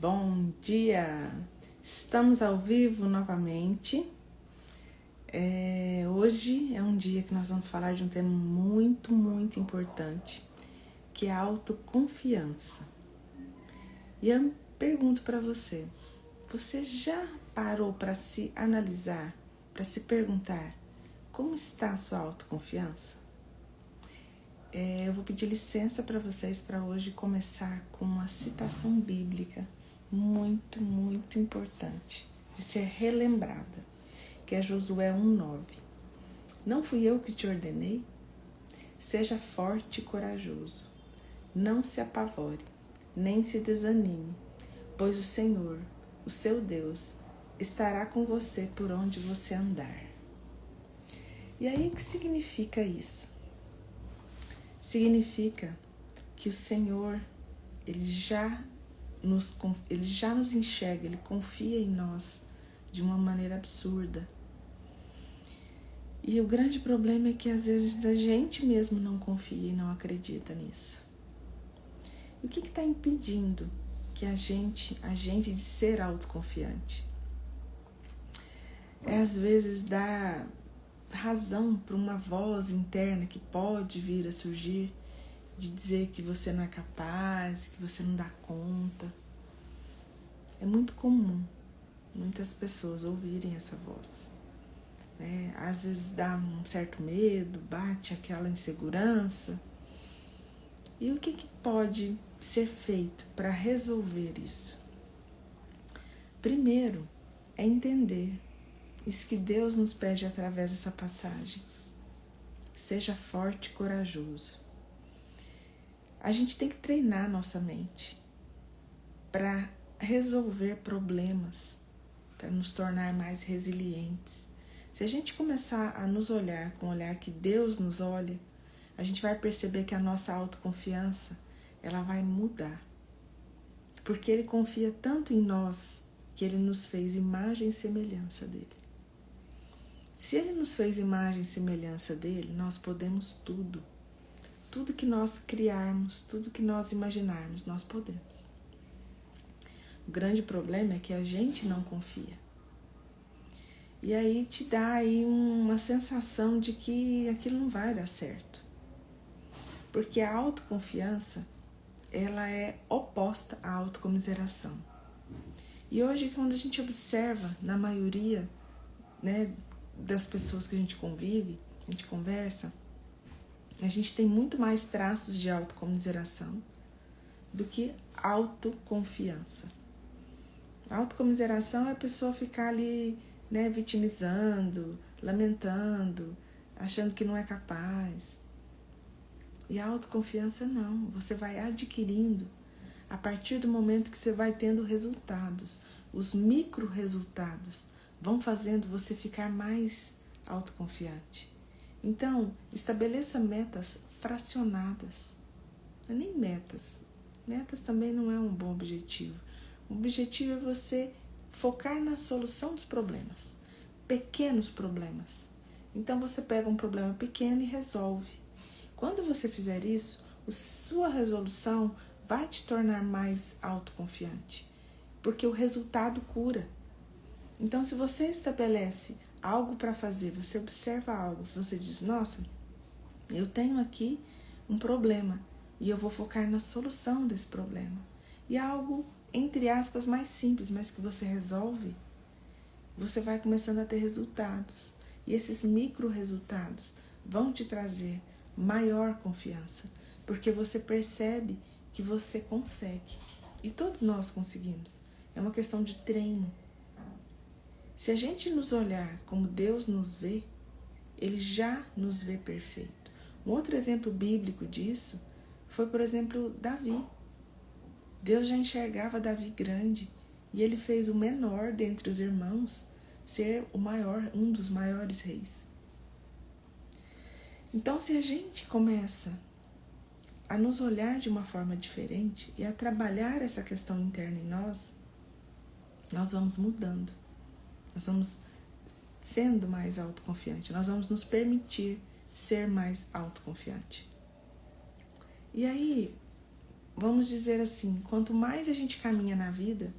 Bom dia! Estamos ao vivo novamente. Hoje é um dia que nós vamos falar de um tema muito importante, que é a autoconfiança. E eu pergunto para você, você já parou para se analisar, para se perguntar como está a sua autoconfiança? Eu vou pedir licença para vocês para hoje começar com uma citação bíblica muito importante de ser relembrada, que é Josué 1:9. Não fui eu que te ordenei? Seja forte e corajoso. Não se apavore, nem se desanime, pois o Senhor, o seu Deus, estará com você por onde você andar. E aí, o que significa isso? Significa que o Senhor, Ele já nos enxerga, Ele confia em nós de uma maneira absurda. E o grande problema é que às vezes a gente mesmo não confia e não acredita nisso. E o que está impedindo que a gente de ser autoconfiante? É às vezes dar razão para uma voz interna que pode vir a surgir de dizer que você não é capaz, que você não dá conta. É muito comum muitas pessoas ouvirem essa voz, né? Às vezes dá um certo medo, bate aquela insegurança. E o que pode ser feito para resolver isso? Primeiro, é entender isso que Deus nos pede através dessa passagem. Seja forte e corajoso. A gente tem que treinar nossa mente para resolver problemas, para nos tornar mais resilientes. Se a gente começar a nos olhar com o olhar que Deus nos olha, a gente vai perceber que a nossa autoconfiança, ela vai mudar. Porque Ele confia tanto em nós que Ele nos fez imagem e semelhança dEle. Se Ele nos fez imagem e semelhança dEle, nós podemos tudo. Tudo que nós criarmos, tudo que nós imaginarmos, nós podemos. O grande problema é que a gente não confia. E aí te dá aí uma sensação de que aquilo não vai dar certo. Porque a autoconfiança, ela é oposta à autocomiseração. E hoje, quando a gente observa, na maioria, né, das pessoas que a gente convive, a gente conversa, a gente tem muito mais traços de autocomiseração do que autoconfiança. A autocomiseração é a pessoa ficar ali, né, vitimizando, lamentando, achando que não é capaz. E a autoconfiança não, você vai adquirindo a partir do momento que você vai tendo resultados. Os micro resultados vão fazendo você ficar mais autoconfiante. Então, estabeleça metas fracionadas. Não é nem metas. Metas também não é um bom objetivo. O objetivo é você focar na solução dos problemas. Pequenos problemas. Então, você pega um problema pequeno e resolve. Quando você fizer isso, sua resolução vai te tornar mais autoconfiante. Porque o resultado cura. Então, se você estabelece algo para fazer, você observa algo, você diz, nossa, eu tenho aqui um problema e eu vou focar na solução desse problema. E algo, entre aspas, mais simples, mas que você resolve, você vai começando a ter resultados. E esses micro resultados vão te trazer maior confiança, porque você percebe que você consegue. E todos nós conseguimos. É uma questão de treino. Se a gente nos olhar como Deus nos vê, Ele já nos vê perfeito. Um outro exemplo bíblico disso foi, por exemplo, Davi. Deus já enxergava Davi grande e Ele fez o menor dentre os irmãos ser o maior, um dos maiores reis. Então, se a gente começa a nos olhar de uma forma diferente e a trabalhar essa questão interna em nós vamos mudando. Nós vamos sendo mais autoconfiante. Nós vamos nos permitir ser mais autoconfiante. E aí, vamos dizer assim, quanto mais a gente caminha na vida,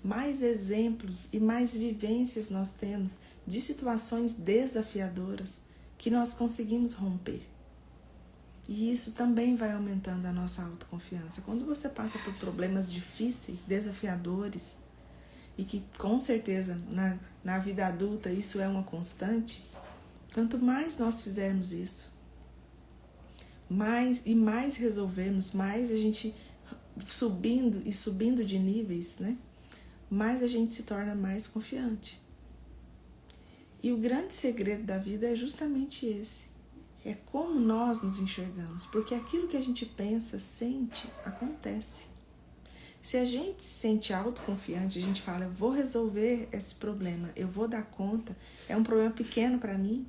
mais exemplos e mais vivências nós temos de situações desafiadoras que nós conseguimos romper. E isso também vai aumentando a nossa autoconfiança. Quando você passa por problemas difíceis, desafiadores, e que com certeza na vida adulta isso é uma constante, quanto mais nós fizermos isso, mais resolvermos, mais a gente subindo de níveis, né? Mais a gente se torna mais confiante. E o grande segredo da vida é justamente esse. É como nós nos enxergamos, porque aquilo que a gente pensa, sente, acontece. Se a gente se sente autoconfiante, a gente fala, eu vou resolver esse problema, eu vou dar conta, é um problema pequeno para mim,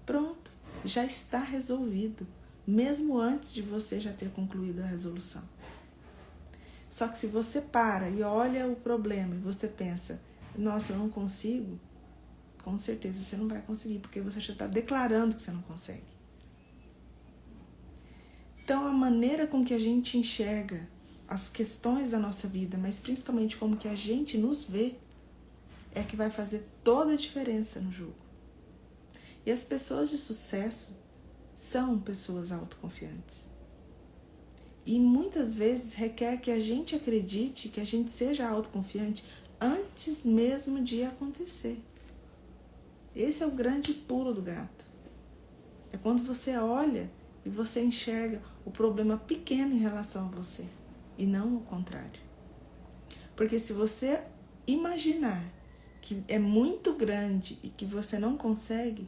pronto, já está resolvido, mesmo antes de você já ter concluído a resolução. Só que se você para e olha o problema e você pensa, nossa, eu não consigo, com certeza você não vai conseguir, porque você já está declarando que você não consegue. Então, a maneira com que a gente enxerga as questões da nossa vida, mas principalmente como que a gente nos vê, é que vai fazer toda a diferença no jogo. E as pessoas de sucesso são pessoas autoconfiantes. E muitas vezes requer que a gente acredite, que a gente seja autoconfiante antes mesmo de acontecer. Esse é o grande pulo do gato. É quando você olha e você enxerga o problema pequeno em relação a você e não o contrário. Porque se você imaginar que é muito grande e que você não consegue,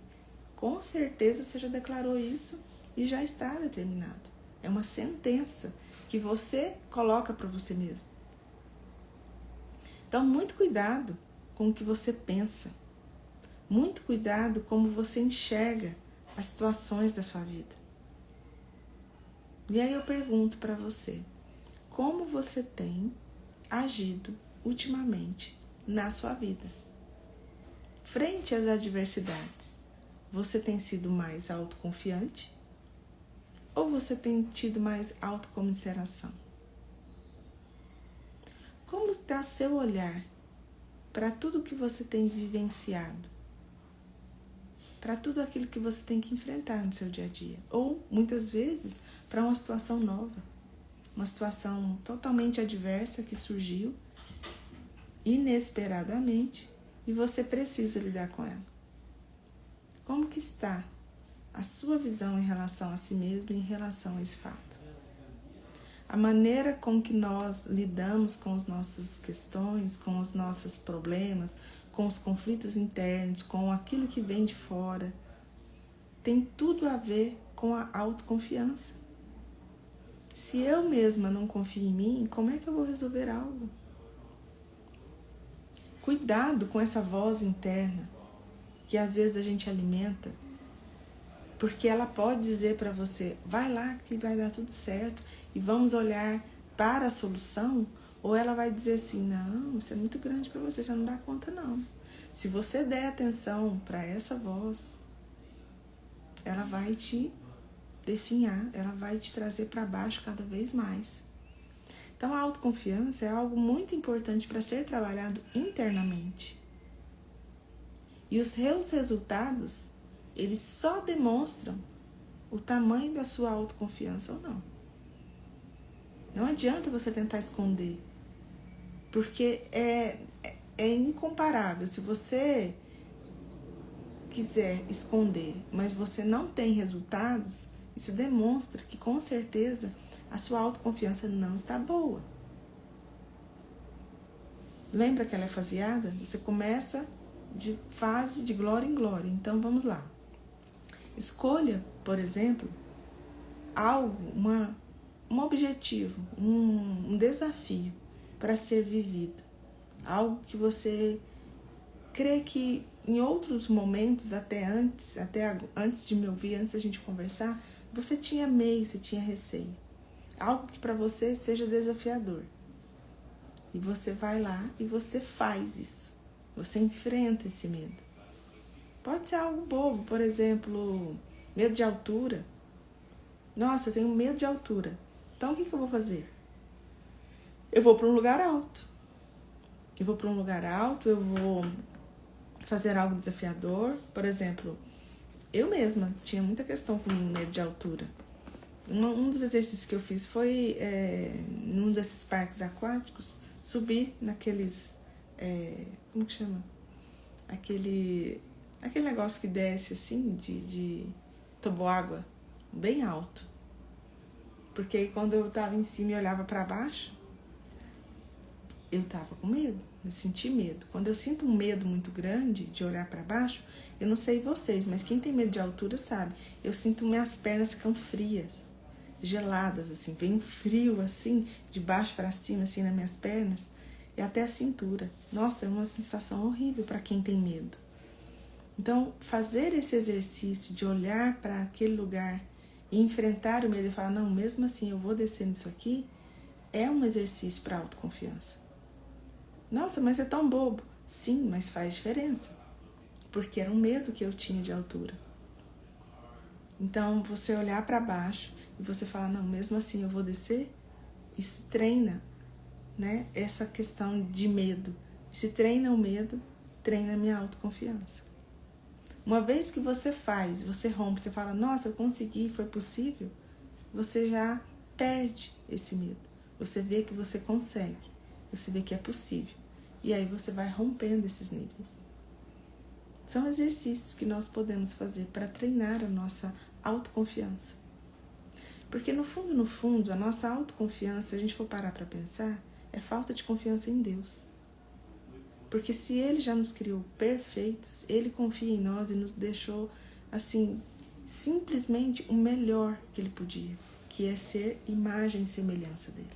com certeza você já declarou isso e já está determinado. É uma sentença que você coloca para você mesmo. Então, muito cuidado com o que você pensa. Muito cuidado como você enxerga as situações da sua vida. E aí eu pergunto para você, como você tem agido ultimamente na sua vida? Frente às adversidades, você tem sido mais autoconfiante? Ou você tem tido mais autocomiseração? Como está seu olhar para tudo que você tem vivenciado? Para tudo aquilo que você tem que enfrentar no seu dia a dia? Ou, muitas vezes, para uma situação nova. Uma situação totalmente adversa que surgiu inesperadamente e você precisa lidar com ela. Como que está a sua visão em relação a si mesmo e em relação a esse fato? A maneira com que nós lidamos com as nossas questões, com os nossos problemas, com os conflitos internos, com aquilo que vem de fora, tem tudo a ver com a autoconfiança. Se eu mesma não confio em mim, como é que eu vou resolver algo? Cuidado com essa voz interna que às vezes a gente alimenta, porque ela pode dizer para você, vai lá que vai dar tudo certo e vamos olhar para a solução, ou ela vai dizer assim, não, isso é muito grande para você não dá conta não. Se você der atenção para essa voz, ela vai te definhar, ela vai te trazer para baixo cada vez mais. Então a autoconfiança é algo muito importante para ser trabalhado internamente. E os seus resultados, eles só demonstram o tamanho da sua autoconfiança ou não. Não adianta você tentar esconder, porque é incomparável. Se você quiser esconder, mas você não tem resultados, isso demonstra que com certeza a sua autoconfiança não está boa. Lembra aquela é faseada? Você começa de fase de glória em glória. Então vamos lá. Escolha, por exemplo, algo, um objetivo, um desafio para ser vivido. Algo que você crê que em outros momentos, até antes de me ouvir, antes da gente conversar, você tinha medo, você tinha receio. Algo que para você seja desafiador. E você vai lá e você faz isso. Você enfrenta esse medo. Pode ser algo bobo, por exemplo, medo de altura. Nossa, eu tenho medo de altura. Então, o que eu vou fazer? Eu vou para um lugar alto. Eu vou fazer algo desafiador. Por exemplo, eu mesma tinha muita questão com medo de altura. Um dos exercícios que eu fiz foi, num desses parques aquáticos, subir naqueles, como que chama? Aquele negócio que desce assim, de toboágua, bem alto. Porque aí quando eu tava em cima e olhava para baixo, eu tava com medo, eu senti medo. Quando eu sinto um medo muito grande de olhar para baixo, eu não sei vocês, mas quem tem medo de altura sabe, eu sinto minhas pernas ficam frias, geladas, assim, vem um frio, assim, de baixo para cima, assim, nas minhas pernas, e até a cintura. Nossa, é uma sensação horrível para quem tem medo. Então, fazer esse exercício de olhar para aquele lugar e enfrentar o medo e falar, não, mesmo assim eu vou descer nisso aqui, é um exercício para autoconfiança. Nossa, mas é tão bobo. Sim, mas faz diferença. Porque era um medo que eu tinha de altura. Então, você olhar para baixo e você falar, não, mesmo assim eu vou descer, isso treina, né? Essa questão de medo. Se treina o medo, treina a minha autoconfiança. Uma vez que você faz, você rompe, você fala, nossa, eu consegui, foi possível, você já perde esse medo. Você vê que você consegue, você vê que é possível. E aí você vai rompendo esses níveis. São exercícios que nós podemos fazer para treinar a nossa autoconfiança. Porque no fundo, a nossa autoconfiança, se a gente for parar para pensar, é falta de confiança em Deus. Porque se Ele já nos criou perfeitos, Ele confia em nós e nos deixou, assim, simplesmente o melhor que Ele podia, que é ser imagem e semelhança dEle.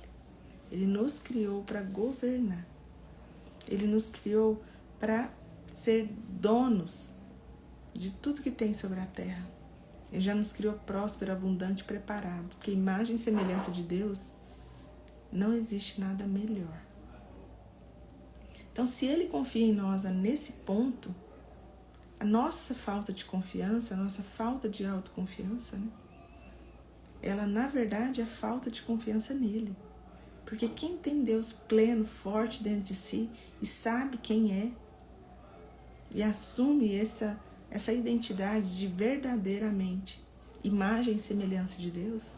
Ele nos criou para governar. Ele nos criou para ser donos de tudo que tem sobre a terra. Ele já nos criou próspero, abundante, preparado. Porque imagem e semelhança de Deus, não existe nada melhor. Então, se Ele confia em nós nesse ponto, a nossa falta de confiança, a nossa falta de autoconfiança, né? Ela, na verdade, é falta de confiança nele. Porque quem tem Deus pleno, forte dentro de si e sabe quem é e assume essa identidade de verdadeiramente imagem e semelhança de Deus,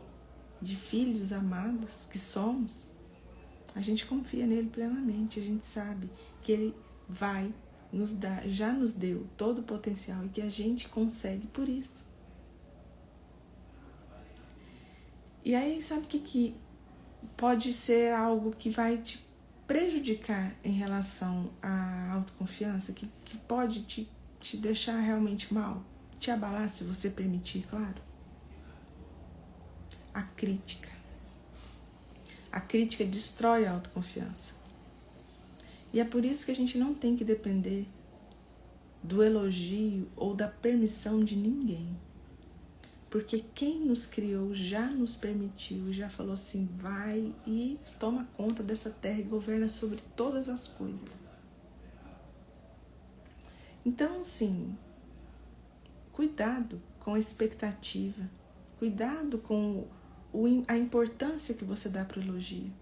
de filhos amados que somos, a gente confia nele plenamente, a gente sabe que ele vai nos dar, já nos deu todo o potencial e que a gente consegue por isso. E aí, sabe o que pode ser algo que vai te prejudicar em relação à autoconfiança, que pode te deixar realmente mal, te abalar se você permitir, claro? A crítica. A crítica destrói a autoconfiança. E é por isso que a gente não tem que depender do elogio ou da permissão de ninguém. Porque quem nos criou já nos permitiu, já falou assim, vai e toma conta dessa terra e governa sobre todas as coisas. Então, assim, cuidado com a expectativa, cuidado com a importância que você dá para o elogio.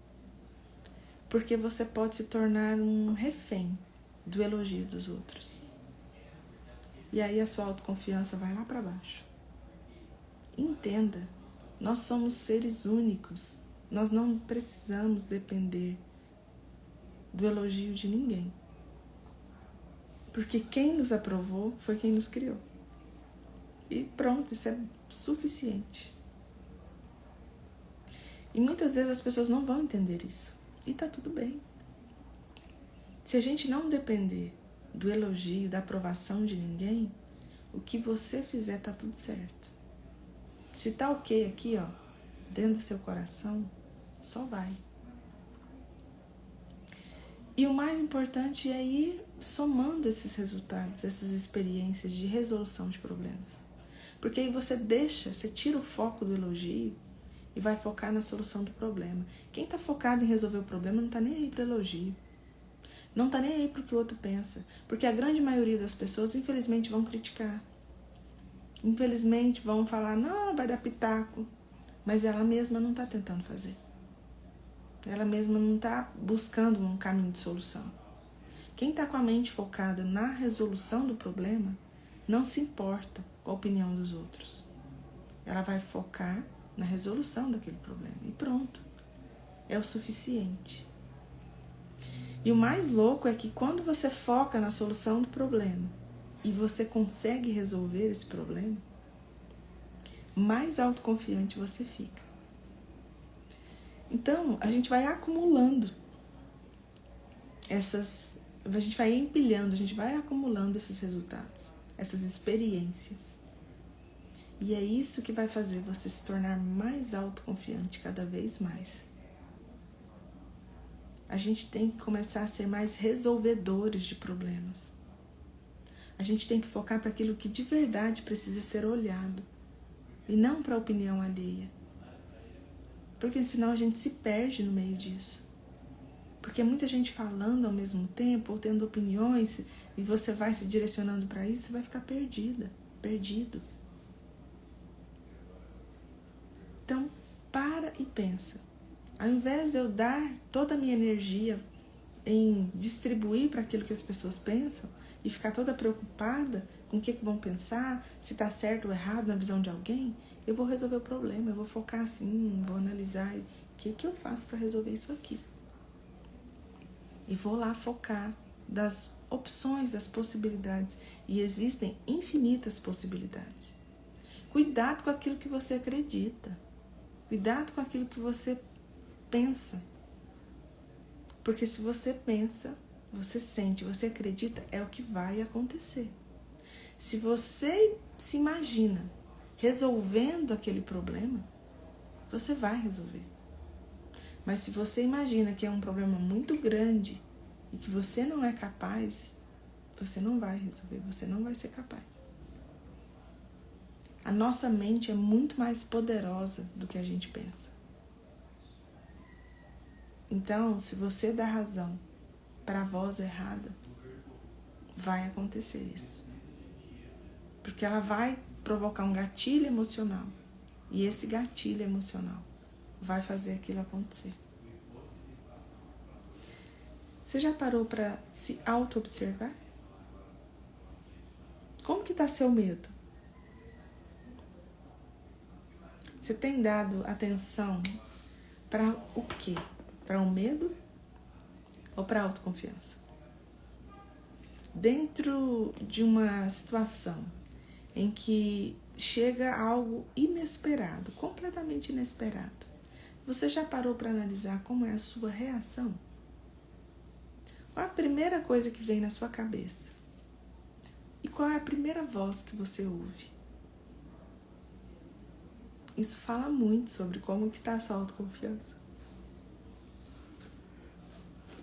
Porque você pode se tornar um refém do elogio dos outros. E aí a sua autoconfiança vai lá para baixo. Entenda, nós somos seres únicos, nós não precisamos depender do elogio de ninguém. Porque quem nos aprovou foi quem nos criou. E pronto, isso é suficiente. E muitas vezes as pessoas não vão entender isso. E tá tudo bem. Se a gente não depender do elogio, da aprovação de ninguém, o que você fizer tá tudo certo. Se tá ok aqui, ó, dentro do seu coração, só vai. E o mais importante é ir somando esses resultados, essas experiências de resolução de problemas. Porque aí você tira o foco do elogio e vai focar na solução do problema. Quem tá focado em resolver o problema não tá nem aí pro elogio. Não tá nem aí pro que o outro pensa. Porque a grande maioria das pessoas, infelizmente, vão criticar. Infelizmente, vão falar, não, vai dar pitaco. mas ela mesma não está tentando fazer. Ela mesma não está buscando um caminho de solução. Quem está com a mente focada na resolução do problema não se importa com a opinião dos outros. Ela vai focar na resolução daquele problema e pronto. É o suficiente. E o mais louco é que quando você foca na solução do problema e você consegue resolver esse problema, mais autoconfiante você fica. Então, a gente vai acumulando a gente vai empilhando, a gente vai acumulando esses resultados, essas experiências. E é isso que vai fazer você se tornar mais autoconfiante cada vez mais. A gente tem que começar a ser mais resolvedores de problemas. A gente tem que focar para aquilo que de verdade precisa ser olhado e não para a opinião alheia. Porque senão a gente se perde no meio disso. Porque é muita gente falando ao mesmo tempo, ou tendo opiniões, e você vai se direcionando para isso, você vai ficar perdido. Então, para e pensa. Ao invés de eu dar toda a minha energia em distribuir para aquilo que as pessoas pensam, e ficar toda preocupada com o que vão pensar, se está certo ou errado na visão de alguém, eu vou resolver o problema, eu vou focar assim, vou analisar o que eu faço para resolver isso aqui. E vou lá focar das opções, das possibilidades. E existem infinitas possibilidades. Cuidado com aquilo que você acredita. Cuidado com aquilo que você pensa. Porque se você pensa, você sente, você acredita, é o que vai acontecer. Se você se imagina resolvendo aquele problema, você vai resolver. Mas se você imagina que é um problema muito grande e que você não é capaz, você não vai resolver, você não vai ser capaz. A nossa mente é muito mais poderosa do que a gente pensa. Então, se você dá razão para a voz errada, vai acontecer isso. Porque ela vai provocar um gatilho emocional. E esse gatilho emocional vai fazer aquilo acontecer. Você já parou para se auto-observar? Como que está seu medo? Você tem dado atenção para o quê? Para o medo ou para a autoconfiança? Dentro de uma situação em que chega algo inesperado, completamente inesperado, você já parou para analisar como é a sua reação? Qual é a primeira coisa que vem na sua cabeça? E qual é a primeira voz que você ouve? Isso fala muito sobre como que está a sua autoconfiança.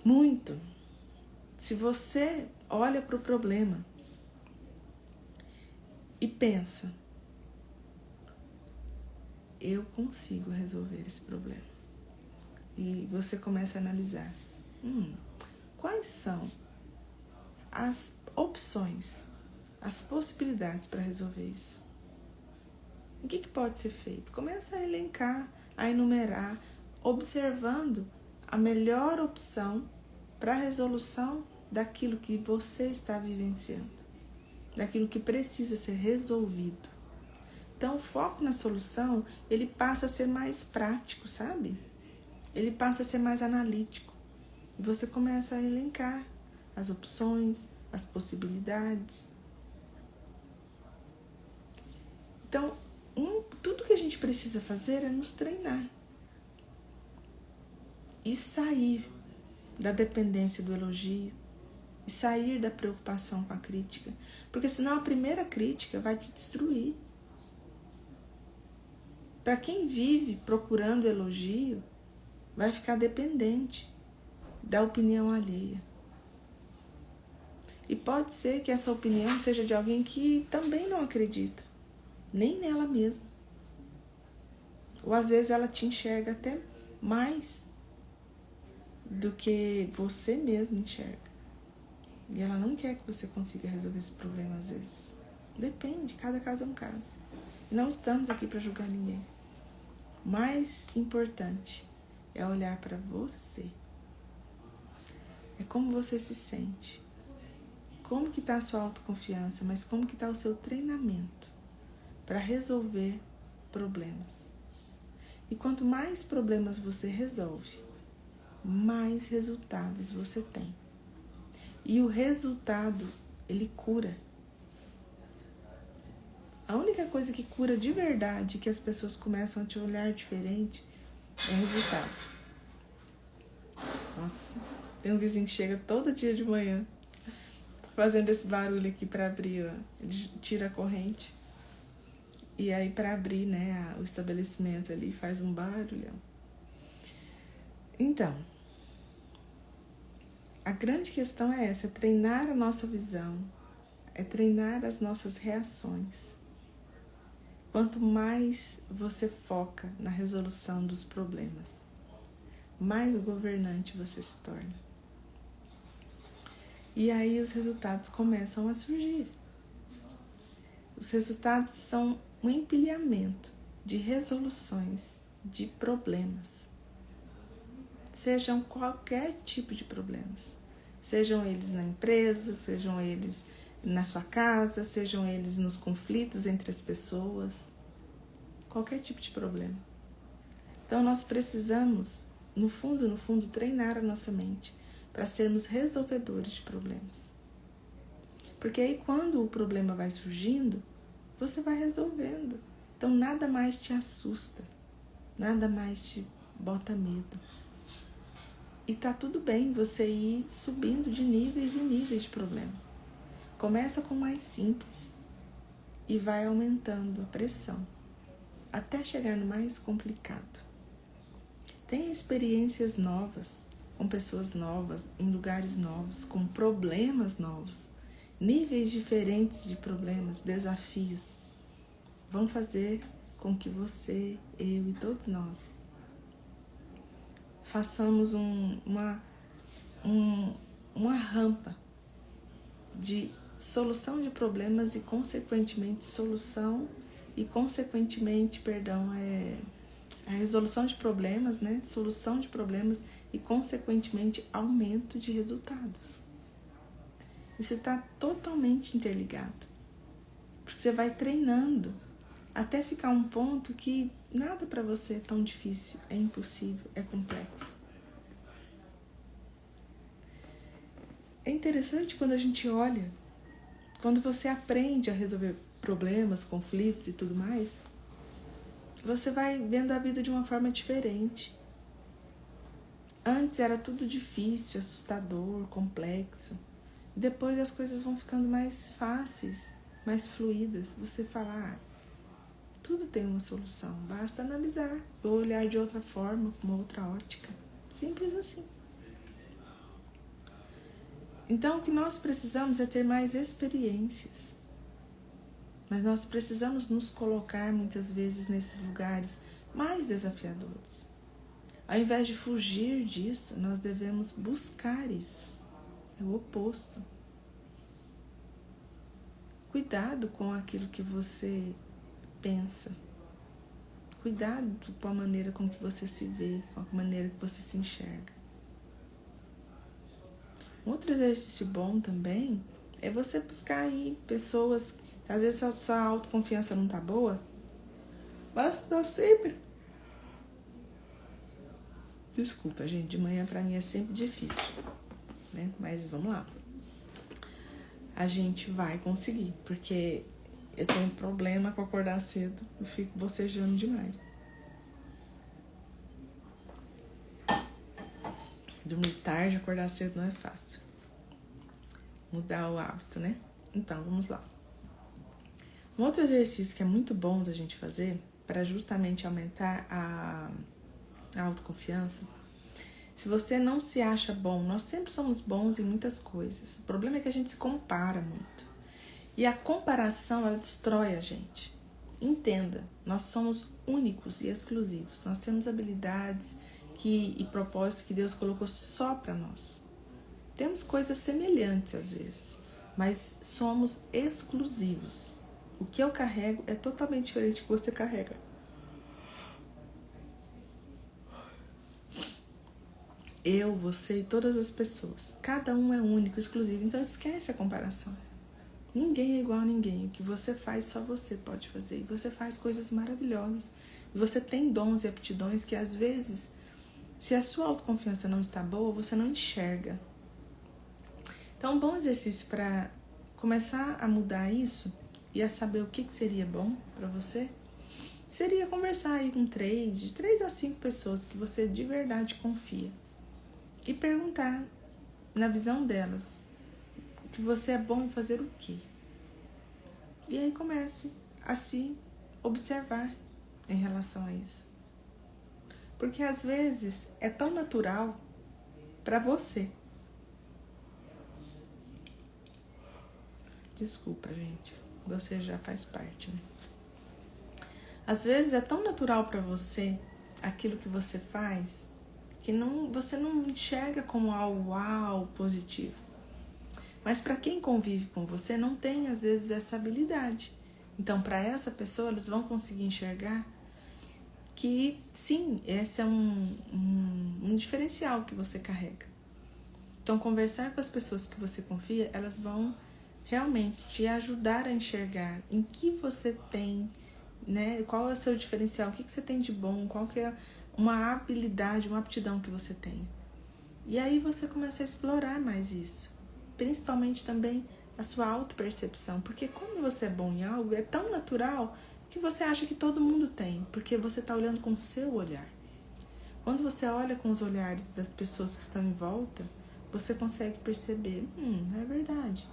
Muito. Se você olha para o problema e pensa, eu consigo resolver esse problema. E você começa a analisar, quais são as opções, as possibilidades para resolver isso? O que pode ser feito? Começa a elencar, a enumerar, observando a melhor opção para a resolução daquilo que você está vivenciando, daquilo que precisa ser resolvido. Então, o foco na solução, ele passa a ser mais prático, sabe? Ele passa a ser mais analítico. E você começa a elencar as opções, as possibilidades. Então, tudo que a gente precisa fazer é nos treinar. E sair da dependência do elogio. E sair da preocupação com a crítica. Porque senão a primeira crítica vai te destruir. Para quem vive procurando elogio, vai ficar dependente da opinião alheia. E pode ser que essa opinião seja de alguém que também não acredita, nem nela mesma. Ou às vezes ela te enxerga até mais do que você mesmo enxerga. E ela não quer que você consiga resolver esse problema às vezes. Depende, cada caso é um caso. E não estamos aqui para julgar ninguém. O mais importante é olhar para você. É como você se sente. Como que está a sua autoconfiança, mas como que está o seu treinamento para resolver problemas. E quanto mais problemas você resolve, mais resultados você tem. E o resultado, ele cura. A única coisa que cura de verdade, que as pessoas começam a te olhar diferente, é o resultado. Nossa, tem um vizinho que chega todo dia de manhã, fazendo esse barulho aqui para abrir, ó. Ele tira a corrente. E aí para abrir, né, o estabelecimento ali, faz um barulhão. Então, a grande questão é essa, é treinar a nossa visão, é treinar as nossas reações. Quanto mais você foca na resolução dos problemas, mais governante você se torna. E aí os resultados começam a surgir. Os resultados são um empilhamento de resoluções de problemas. Sejam qualquer tipo de problemas. Sejam eles na empresa, sejam eles na sua casa, sejam eles nos conflitos entre as pessoas. Qualquer tipo de problema. Então nós precisamos, no fundo, treinar a nossa mente para sermos resolvedores de problemas. Porque aí quando o problema vai surgindo, você vai resolvendo. Então nada mais te assusta, nada mais te bota medo. E tá tudo bem você ir subindo de níveis e níveis de problema. Começa com o mais simples e vai aumentando a pressão até chegar no mais complicado. Tenha experiências novas, com pessoas novas, em lugares novos, com problemas novos, níveis diferentes de problemas, desafios. Vão fazer com que você, eu e todos nós façamos uma rampa de solução de problemas e consequentemente a resolução de problemas, né? Solução de problemas e consequentemente aumento de resultados. Isso está totalmente interligado, porque você vai treinando até ficar um ponto que nada para você é tão difícil, é impossível, é complexo. É interessante quando a gente olha, quando você aprende a resolver problemas, conflitos e tudo mais, você vai vendo a vida de uma forma diferente. Antes era tudo difícil, assustador, complexo. Depois as coisas vão ficando mais fáceis, mais fluídas. Você fala, tudo tem uma solução, basta analisar, ou olhar de outra forma, com uma outra ótica. Simples assim. Então o que nós precisamos é ter mais experiências. Mas nós precisamos nos colocar muitas vezes nesses lugares mais desafiadores. Ao invés de fugir disso, nós devemos buscar isso. É o oposto. Cuidado com aquilo que você pensa. Cuidado com a maneira com que você se vê, com a maneira que você se enxerga. Um outro exercício bom também é você buscar aí pessoas, às vezes a sua autoconfiança não tá boa, mas tá sempre. Desculpa, gente, de manhã pra mim é sempre difícil, né? Mas vamos lá. A gente vai conseguir, porque eu tenho problema com acordar cedo, eu fico bocejando demais. Dormir tarde, acordar cedo não é fácil. Mudar o hábito, né? Então, vamos lá. Um outro exercício que é muito bom da gente fazer para justamente aumentar a autoconfiança. Se você não se acha bom, nós sempre somos bons em muitas coisas. O problema é que a gente se compara muito. E a comparação, ela destrói a gente. Entenda, nós somos únicos e exclusivos. Nós temos habilidades e propósitos que Deus colocou só para nós. Temos coisas semelhantes às vezes, mas somos exclusivos. O que eu carrego é totalmente diferente do que você carrega. Eu, você e todas as pessoas. Cada um é único, exclusivo. Então esquece a comparação. Ninguém é igual a ninguém. O que você faz, só você pode fazer. E você faz coisas maravilhosas. E você tem dons e aptidões que, às vezes, se a sua autoconfiança não está boa, você não enxerga. Então, um bom exercício para começar a mudar isso e a saber o que seria bom para você, seria conversar aí com de 3 a 5 pessoas que você de verdade confia. E perguntar, na visão delas, que você é bom em fazer o quê? E aí comece a se observar em relação a isso. Porque às vezes é tão natural para você. Desculpa, gente. Você já faz parte, né? Às vezes é tão natural para você aquilo que você faz que você não enxerga como algo uau, positivo. Mas para quem convive com você não tem às vezes essa habilidade. Então para essa pessoa eles vão conseguir enxergar que sim, esse é um diferencial que você carrega. Então conversar com as pessoas que você confia, elas vão realmente te ajudar a enxergar em que você tem, né? Qual é o seu diferencial, o que você tem de bom, qual que é uma habilidade, uma aptidão que você tem. E aí você começa a explorar mais isso. Principalmente também a sua autopercepção, porque quando você é bom em algo, é tão natural que você acha que todo mundo tem, porque você está olhando com o seu olhar. Quando você olha com os olhares das pessoas que estão em volta, você consegue perceber, é verdade.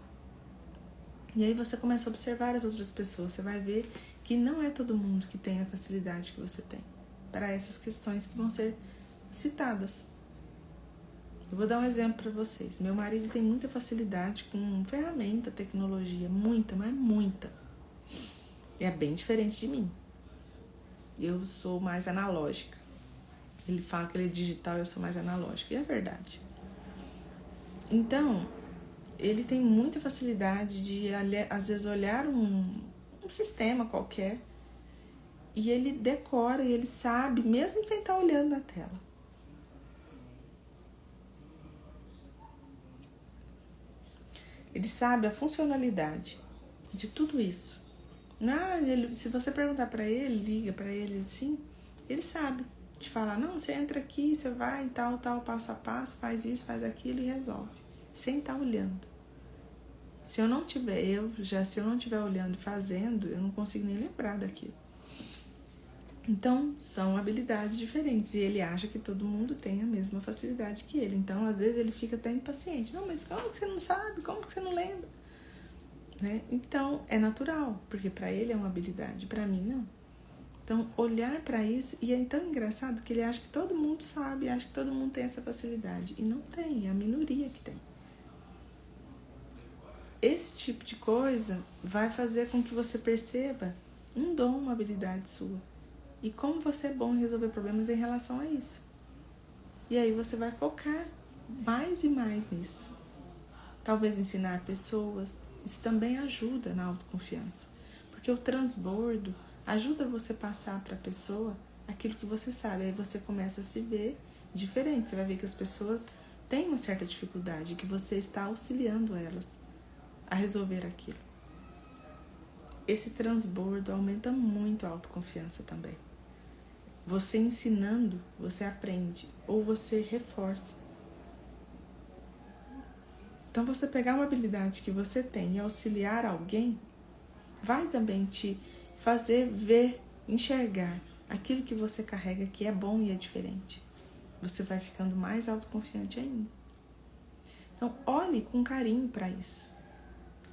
E aí você começa a observar as outras pessoas, você vai ver que não é todo mundo que tem a facilidade que você tem para essas questões que vão ser citadas. Eu vou dar um exemplo para vocês. Meu marido tem muita facilidade com ferramenta, tecnologia, muita, mas muita. É bem diferente de mim. Eu sou mais analógica. Ele fala que ele é digital, eu sou mais analógica. E é verdade. Então, ele tem muita facilidade de, às vezes, olhar um sistema qualquer e ele decora e ele sabe, mesmo sem estar olhando na tela. Ele sabe a funcionalidade de tudo isso. Se você perguntar para ele, liga para ele assim, ele sabe te falar, não, você entra aqui, você vai, tal, passo a passo, faz isso, faz aquilo e resolve, sem estar olhando. Se eu não tiver olhando e fazendo, eu não consigo nem lembrar daquilo. Então, são habilidades diferentes e ele acha que todo mundo tem a mesma facilidade que ele. Então, às vezes, ele fica até impaciente. Não, mas como que você não sabe? Como que você não lembra? Né? Então, é natural, porque para ele é uma habilidade, para mim não. Então, olhar para isso, e é tão engraçado que ele acha que todo mundo sabe, acha que todo mundo tem essa facilidade. E não tem, é a minoria que tem. Esse tipo de coisa vai fazer com que você perceba um dom, uma habilidade sua. E como você é bom em resolver problemas em relação a isso. E aí você vai focar mais e mais nisso. Talvez ensinar pessoas. Isso também ajuda na autoconfiança. Porque o transbordo ajuda você a passar para a pessoa aquilo que você sabe. Aí você começa a se ver diferente. Você vai ver que as pessoas têm uma certa dificuldade, que você está auxiliando elas a resolver aquilo. Esse transbordo aumenta muito a autoconfiança também. Você ensinando, você aprende ou você reforça. Então, você pegar uma habilidade que você tem e auxiliar alguém, vai também te fazer ver, enxergar aquilo que você carrega que é bom e é diferente. Você vai ficando mais autoconfiante ainda. Então, olhe com carinho para isso.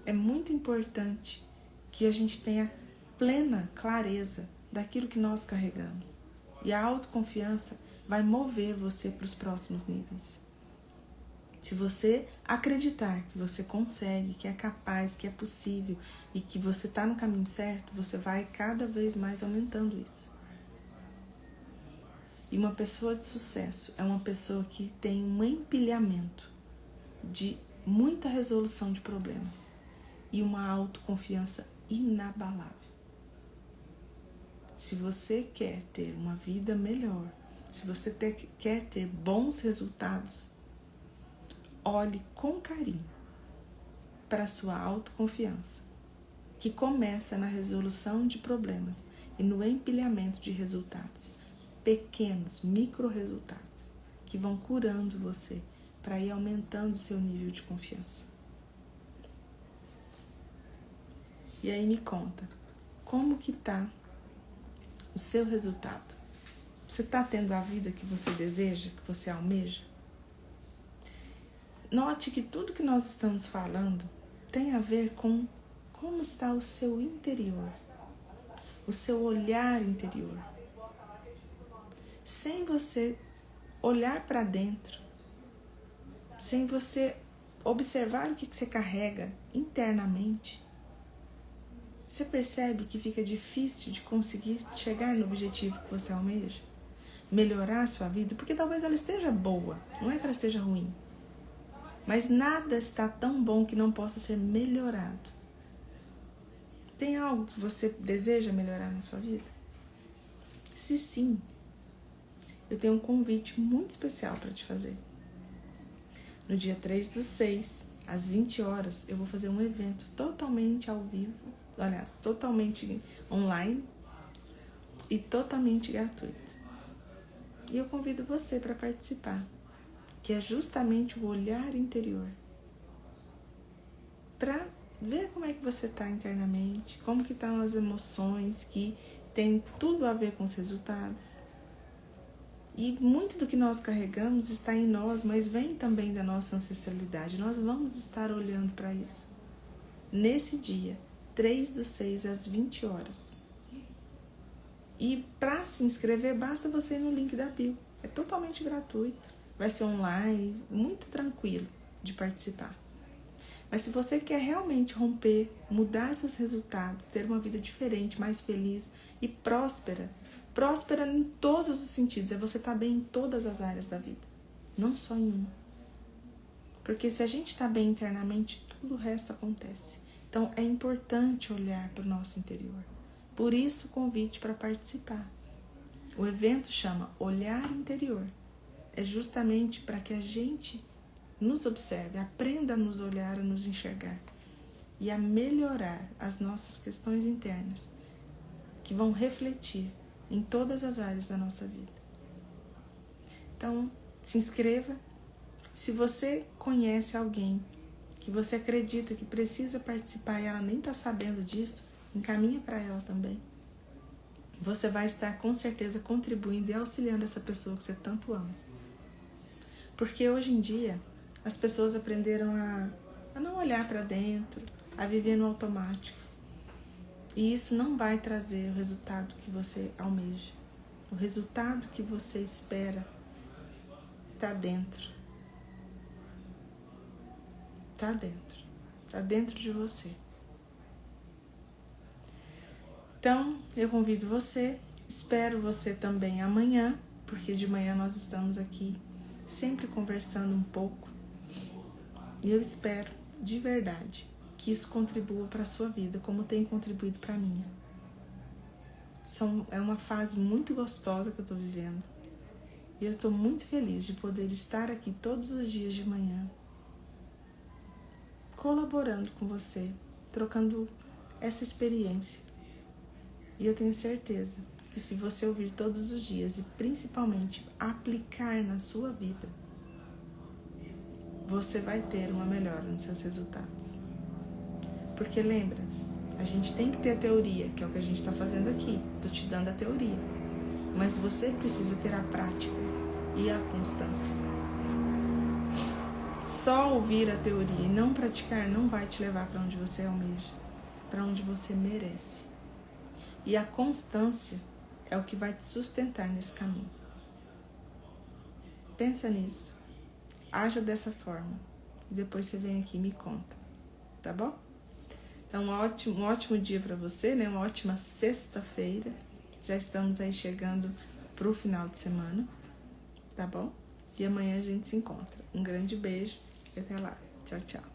É muito importante que a gente tenha plena clareza daquilo que nós carregamos. E a autoconfiança vai mover você para os próximos níveis. Se você acreditar que você consegue, que é capaz, que é possível e que você está no caminho certo, você vai cada vez mais aumentando isso. E uma pessoa de sucesso é uma pessoa que tem um empilhamento de muita resolução de problemas e uma autoconfiança inabalável. Se você quer ter uma vida melhor, se você quer ter bons resultados, olhe com carinho para a sua autoconfiança, que começa na resolução de problemas e no empilhamento de resultados, pequenos, micro resultados, que vão curando você para ir aumentando o seu nível de confiança. E aí me conta, como que tá o seu resultado? Você está tendo a vida que você deseja, que você almeja? Note que tudo que nós estamos falando tem a ver com como está o seu interior, o seu olhar interior. Sem você olhar para dentro, sem você observar o que você carrega internamente, você percebe que fica difícil de conseguir chegar no objetivo que você almeja? Melhorar a sua vida? Porque talvez ela esteja boa, não é que ela esteja ruim. Mas nada está tão bom que não possa ser melhorado. Tem algo que você deseja melhorar na sua vida? Se sim, eu tenho um convite muito especial para te fazer. No dia 3/6, às 20 horas, eu vou fazer um evento totalmente ao vivo, aliás, totalmente online e totalmente gratuito. E eu convido você para participar, que é justamente o olhar interior, para ver como é que você está internamente, como que estão as emoções, que tem tudo a ver com os resultados. E muito do que nós carregamos está em nós, mas vem também da nossa ancestralidade. Nós vamos estar olhando para isso nesse dia, 3/6, às 20 horas. E para se inscrever, basta você ir no link da bio. É totalmente gratuito. Vai ser online, muito tranquilo de participar. Mas se você quer realmente romper, mudar seus resultados, ter uma vida diferente, mais feliz e próspera em todos os sentidos, é você estar bem em todas as áreas da vida, não só em uma. Porque se a gente está bem internamente, tudo o resto acontece. Então é importante olhar para o nosso interior. Por isso o convite para participar. O evento chama Olhar Interior. É justamente para que a gente nos observe, aprenda a nos olhar, a nos enxergar e a melhorar as nossas questões internas, que vão refletir em todas as áreas da nossa vida. Então, se inscreva. Se você conhece alguém que você acredita que precisa participar e ela nem está sabendo disso, encaminha para ela também. Você vai estar com certeza contribuindo e auxiliando essa pessoa que você tanto ama. Porque hoje em dia as pessoas aprenderam a não olhar para dentro, a viver no automático. E isso não vai trazer o resultado que você almeja. O resultado que você espera está dentro. Está dentro. Está dentro de você. Então, eu convido você, espero você também amanhã, porque de manhã nós estamos aqui sempre conversando um pouco. E eu espero, de verdade, que isso contribua para a sua vida, como tem contribuído para a minha. É uma fase muito gostosa que eu estou vivendo. E eu estou muito feliz de poder estar aqui todos os dias de manhã, colaborando com você, trocando essa experiência. E eu tenho certeza que se você ouvir todos os dias e principalmente aplicar na sua vida, você vai ter uma melhora nos seus resultados. Porque lembra, a gente tem que ter a teoria, que é o que a gente está fazendo aqui. Estou te dando a teoria. Mas você precisa ter a prática e a constância. Só ouvir a teoria e não praticar não vai te levar para onde você almeja, para onde você merece. E a constância é o que vai te sustentar nesse caminho. Pensa nisso. Haja dessa forma. E depois você vem aqui e me conta. Tá bom? Então, um ótimo dia para você, né? Uma ótima sexta-feira. Já estamos aí chegando pro final de semana. Tá bom? E amanhã a gente se encontra. Um grande beijo e até lá. Tchau, tchau.